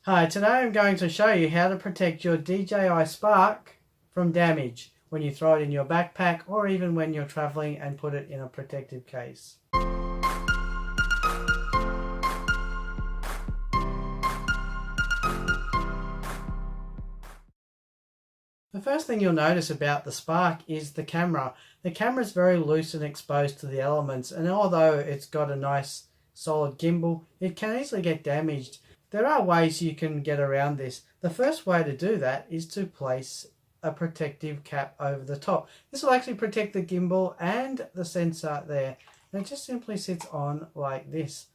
Hi, today I'm going to show you how to protect your DJI Spark from damage when you throw it in your backpack or even when you're traveling and put it in a protective case. The first thing you'll notice about the Spark is the camera. The camera is very loose and exposed to the elements, and although it's got a nice solid gimbal, it can easily get damaged. There are ways you can get around this. The first way to do that is to place a protective cap over the top. This will actually protect the gimbal and the sensor there. And it just simply sits on like this.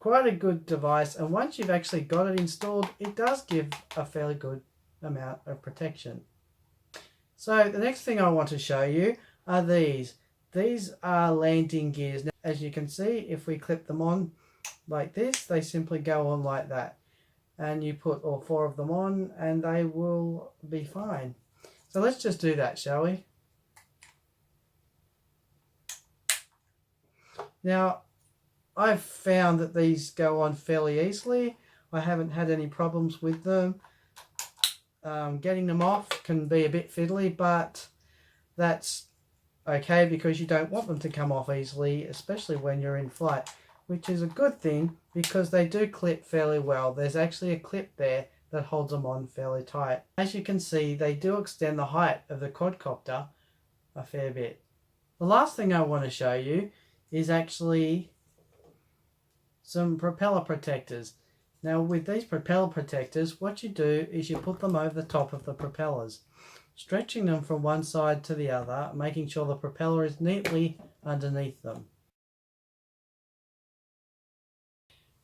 Quite a good device, and once you've actually got it installed, it does give a fairly good amount of protection. So the next thing I want to show you are these. These are landing gears. Now, as you can see, if we clip them on like this, they simply go on like that. And you put all four of them on and they will be fine. So let's just do that, shall we? Now, I've found that these go on fairly easily. I haven't had any problems with them. Getting them off can be a bit fiddly, but that's okay because you don't want them to come off easily, especially when you're in flight, which is a good thing because they do clip fairly well. There's actually a clip there that holds them on fairly tight. As you can see, they do extend the height of the quadcopter a fair bit. The last thing I want to show you is actually some propeller protectors. Now with these propeller protectors, what you do is you put them over the top of the propellers, stretching them from one side to the other, making sure the propeller is neatly underneath them.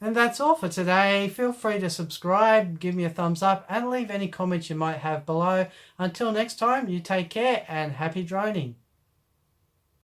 And that's all for today. Feel free to subscribe, give me a thumbs up, and leave any comments you might have below. Until next time, you take care and happy droning.